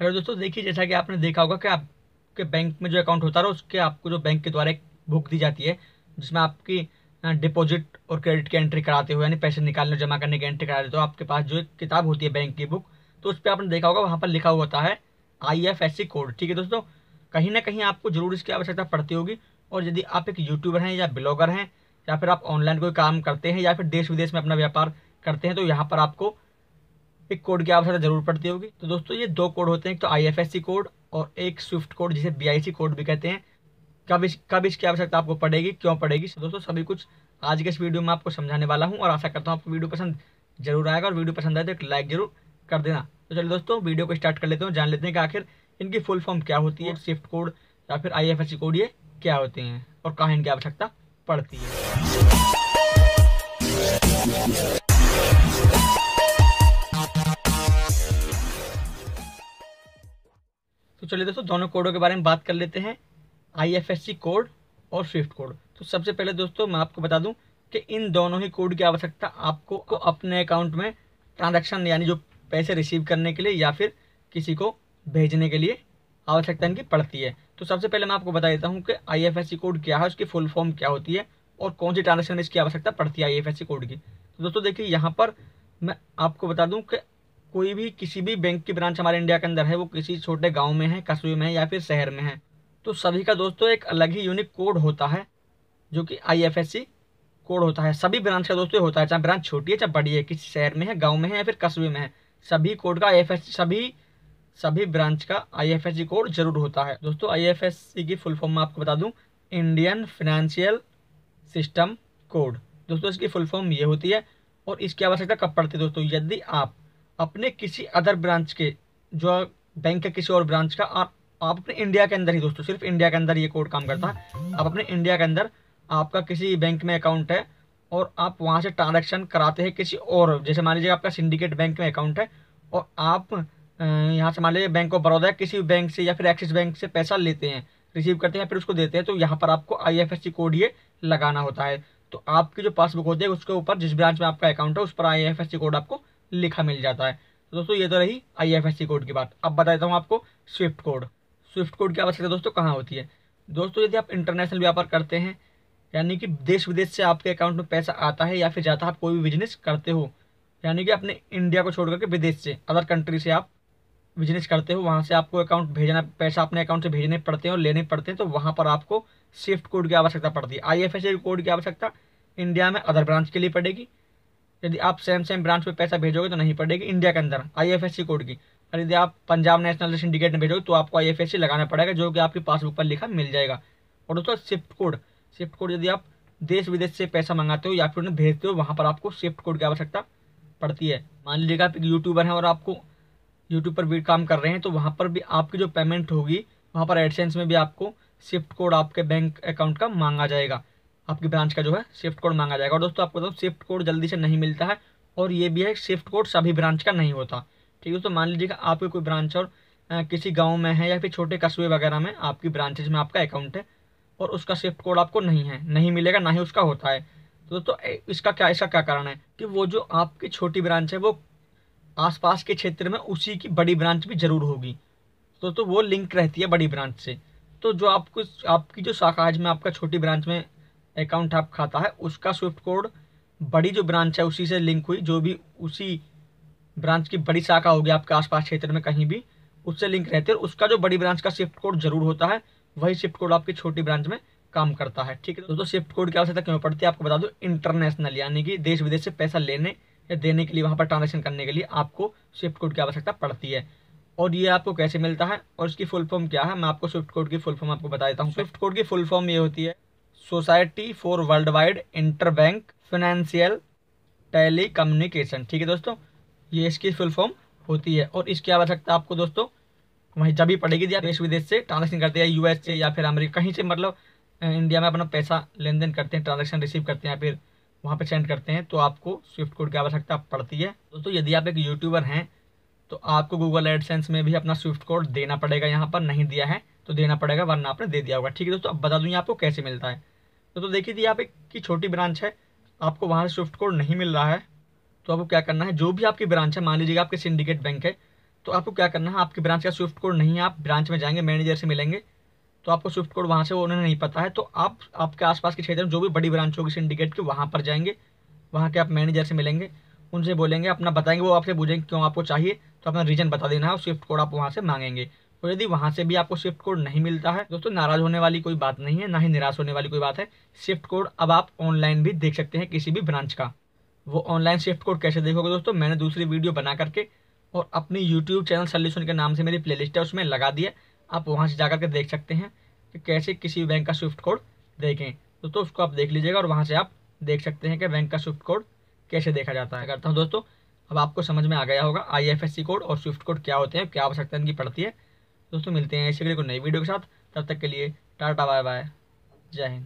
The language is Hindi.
हेलो दोस्तों, देखिए जैसा कि आपने देखा होगा कि आपके बैंक में जो अकाउंट होता है उसके आपको जो बैंक के द्वारा एक बुक दी जाती है जिसमें आपकी डिपॉजिट और क्रेडिट की एंट्री कराते हुए यानी पैसे निकालने और जमा करने की एंट्री कराते हो। आपके पास जो एक किताब होती है बैंक की बुक, तो उस पर आपने देखा होगा वहाँ पर लिखा हुआ होता है IFSC कोड। ठीक है दोस्तों, कहीं ना कहीं आपको जरूर इसकी आवश्यकता पड़ती होगी। और यदि आप एक यूट्यूबर हैं या ब्लॉगर हैं या फिर आप ऑनलाइन कोई काम करते हैं या फिर देश विदेश में अपना व्यापार करते हैं तो यहाँ पर आपको एक कोड की आवश्यकता जरूर पड़ती होगी। तो दोस्तों ये दो कोड होते हैं, एक तो IFSC कोड और एक स्विफ्ट कोड जिसे BIC कोड भी कहते हैं। कब इसकी आवश्यकता आपको पड़ेगी, क्यों पड़ेगी, दोस्तों सभी कुछ आज के इस वीडियो में आपको समझाने वाला हूं। और आशा करता हूं आपको वीडियो पसंद जरूर आएगा और वीडियो पसंद आए तो एक लाइक जरूर कर देना। तो चलिए दोस्तों वीडियो को स्टार्ट कर लेते हैं, जान लेते हैं कि आखिर इनकी फुल फॉर्म क्या होती है, स्विफ्ट कोड या फिर IFSC कोड ये क्या होते हैं और कहाँ इनकी आवश्यकता पड़ती है। तो चलिए दोस्तों दोनों कोडों के बारे में बात कर लेते हैं, IFSC कोड और स्विफ्ट कोड। तो सबसे पहले दोस्तों मैं आपको बता दूं कि इन दोनों ही कोड की आवश्यकता आपको अपने अकाउंट में ट्रांजैक्शन यानी जो पैसे रिसीव करने के लिए या फिर किसी को भेजने के लिए आवश्यकता इनकी पड़ती है। तो सबसे पहले मैं आपको बता देता हूँ कि IFSC कोड क्या है, उसकी फुल फॉर्म क्या होती है और कौन सी ट्रांजैक्शन में इसकी आवश्यकता पड़ती है IFSC कोड की। तो दोस्तों देखिए यहाँ पर मैं आपको बता दूँ कि कोई भी किसी भी बैंक की ब्रांच हमारे इंडिया के अंदर है, वो किसी छोटे गांव में है, कस्बे में है या फिर शहर में है, तो सभी का दोस्तों एक अलग ही यूनिक कोड होता है जो कि IFSC कोड होता है। सभी ब्रांच का दोस्तों होता है, चाहे ब्रांच छोटी है चाहे बड़ी है, किसी शहर में है, गांव में है या फिर कस्बे में है, सभी कोड का IFSC सभी ब्रांच का IFSC कोड जरूर होता है। दोस्तों IFSC की फुल फॉर्म मैं आपको बता दूं, इंडियन फाइनेंशियल सिस्टम कोड। दोस्तों इसकी फुल फॉर्म ये होती है और इसकी आवश्यकता कब पड़ती है दोस्तों, यदि आप अपने किसी अदर ब्रांच के जो बैंक के किसी और ब्रांच का आप अपने इंडिया के अंदर ही, दोस्तों सिर्फ इंडिया के अंदर ये कोड काम करता है। आप अपने इंडिया के अंदर आपका किसी बैंक में अकाउंट है और आप वहां से ट्रांजैक्शन कराते हैं किसी और, जैसे मान लीजिए आपका सिंडिकेट बैंक में अकाउंट है और आप यहाँ से मान लीजिए बैंक ऑफ बड़ौदा किसी बैंक से या फिर एक्सिस बैंक से पैसा लेते हैं, रिसीव करते हैं फिर उसको देते हैं, तो यहाँ पर आपको IFSC कोड ये लगाना होता है। तो आपकी जो पासबुक होती है उसके ऊपर जिस ब्रांच में आपका अकाउंट है उस पर IFSC कोड आपको लिखा मिल जाता है। तो दोस्तों ये तो रही IFSC कोड की बात। अब बता देता हूँ आपको स्विफ्ट कोड। स्विफ्ट कोड की आवश्यकता दोस्तों कहाँ होती है। दोस्तों यदि आप इंटरनेशनल व्यापार करते हैं यानी कि देश विदेश से आपके अकाउंट में पैसा आता है या फिर जाता है, आप कोई भी बिजनेस करते हो यानी कि अपने इंडिया को छोड़ करके विदेश से अदर कंट्री से आप बिजनेस करते हो, वहाँ से आपको अकाउंट भेजना, पैसा अपने अकाउंट से भेजने पड़ते हैं और लेने पड़ते हैं, तो वहाँ पर आपको स्विफ्ट कोड की आवश्यकता पड़ती है। IFSC कोड की आवश्यकता इंडिया में अदर ब्रांच के लिए पड़ेगी। यदि आप सेम ब्रांच में पैसा भेजोगे तो नहीं पड़ेगी इंडिया के अंदर IFSC कोड की। और यदि आप पंजाब नेशनल सिंडिकेट में भेजोगे तो आपको IFSC लगाना पड़ेगा जो कि आपकी पासबुक पर लिखा मिल जाएगा। और दोस्तों स्विफ्ट कोड यदि आप देश विदेश से पैसा मंगाते हो या फिर उन्हें भेजते हो, वहाँ पर आपको स्विफ्ट कोड की आवश्यकता पड़ती है। मान लीजिएगा आप एक यूट्यूबर हैं और आपको यूट्यूब पर भी काम कर रहे हैं, तो वहाँ पर भी आपकी जो पेमेंट होगी वहाँ पर एडसेंस में भी आपको स्विफ्ट कोड आपके बैंक अकाउंट का मांगा जाएगा, आपकी ब्रांच का जो है स्विफ्ट कोड मांगा जाएगा। और दोस्तों आपको बताऊँ स्विफ्ट कोड जल्दी से नहीं मिलता है और ये भी है स्विफ्ट कोड सभी ब्रांच का नहीं होता। ठीक है, तो मान लीजिएगा आपकी कोई ब्रांच और किसी गांव में है या फिर छोटे कस्बे वगैरह में आपकी ब्रांचेज में आपका अकाउंट है और उसका स्विफ्ट कोड आपको नहीं मिलेगा, ना ही उसका होता है। तो दोस्तों इसका क्या कारण है कि वो जो आपकी छोटी ब्रांच है वो आसपास के क्षेत्र में उसी की बड़ी ब्रांच भी जरूर होगी, तो वो लिंक रहती है बड़ी ब्रांच से। तो जो आपकी जो शाखा है जिसमें आपका छोटी ब्रांच में अकाउंट आप खाता है उसका स्विफ्ट कोड बड़ी जो ब्रांच है उसी से लिंक हुई, जो भी उसी ब्रांच की बड़ी शाखा होगी आपके आसपास क्षेत्र में कहीं भी, उससे लिंक रहती है और उसका जो बड़ी ब्रांच का स्विफ्ट कोड जरूर होता है, वही स्विफ्ट कोड आपकी छोटी ब्रांच में काम करता है। ठीक है दोस्तों, स्विफ्ट कोड की आवश्यकता क्यों पड़ती है आपको बता दो, इंटरनेशनल यानी कि देश विदेश से पैसा लेने या देने के लिए, वहाँ पर ट्रांजेक्शन करने के लिए आपको स्विफ्ट कोड की आवश्यकता पड़ती है। और ये आपको कैसे मिलता है और इसकी फुल फॉर्म क्या है, मैं आपको स्विफ्ट कोड की फुल फॉर्म आपको बता देता हूँ। स्विफ्ट कोड की फुल फॉर्म ये होती है society for worldwide interbank financial telecommunication. ठीक है दोस्तों, ये इसकी फुल फॉर्म होती है और इसकी आवश्यकता आपको दोस्तों वहीं जब भी पड़ेगी जब देश विदेश से ट्रांजेक्शन करते हैं, US से या फिर अमेरिका कहीं से, मतलब इंडिया में अपना पैसा लेन देन करते हैं, ट्रांजेक्शन रिसीव करते हैं या फिर वहाँ पे सेंड करते हैं, तो आपको स्विफ्ट कोड की आवश्यकता पड़ती है। दोस्तों यदि आप एक यूट्यूबर हैं तो आपको गूगल एडसेंस में भी अपना स्विफ्ट कोड देना पड़ेगा, यहाँ पर नहीं दिया है तो देना पड़ेगा, वरना आपने दे दिया होगा। ठीक है दोस्तों, अब बता दूँ आपको कैसे मिलता है। तो देखिए यदि आप एक की छोटी ब्रांच है, आपको वहाँ से स्विफ्ट कोड नहीं मिल रहा है, तो आपको क्या करना है, जो भी आपकी ब्रांच है, मान लीजिएगा आपके सिंडिकेट बैंक है, तो आपको क्या करना है, आपकी ब्रांच का स्विफ्ट कोड नहीं है, आप ब्रांच में जाएंगे, मैनेजर से मिलेंगे, तो आपको स्विफ्ट कोड वहाँ से वो उन्हें नहीं पता है, तो आप आपके आसपास के क्षेत्र में जो भी बड़ी ब्रांच होगी सिंडिकेट की वहाँ पर जाएंगे, वहाँ के आप मैनेजर से मिलेंगे, उनसे बोलेंगे, अपना बताएंगे, वो आपसे पूछेंगे क्यों आपको चाहिए, तो अपना रीजन बता देना है और स्विफ्ट कोड आप वहाँ से मांगेंगे। तो यदि वहाँ से भी आपको स्विफ्ट कोड नहीं मिलता है दोस्तों, नाराज होने वाली कोई बात नहीं है, ना ही निराश होने वाली कोई बात है। स्विफ्ट कोड अब आप ऑनलाइन भी देख सकते हैं किसी भी ब्रांच का। वो ऑनलाइन स्विफ्ट कोड कैसे देखोगे दोस्तों, मैंने दूसरी वीडियो बना करके और अपनी यूट्यूब चैनल सॉल्यूशन के नाम से मेरी प्लेलिस्ट है उसमें लगा दिया, आप वहाँ से जाकर के देख सकते हैं कि कैसे किसी बैंक का स्विफ्ट कोड देखें। दोस्तों उसको आप देख लीजिएगा और वहाँ से आप देख सकते हैं कि बैंक का स्विफ्ट कोड कैसे देखा जाता है। करता हूँ दोस्तों अब आपको समझ में आ गया होगा IFSC कोड और स्विफ्ट कोड क्या होते हैं, क्या आवश्यकता इनकी पड़ती है। दोस्तों मिलते हैं इसी के लिए कोई नई वीडियो के साथ, तब तक के लिए टाटा बाय बाय, जय हिंद।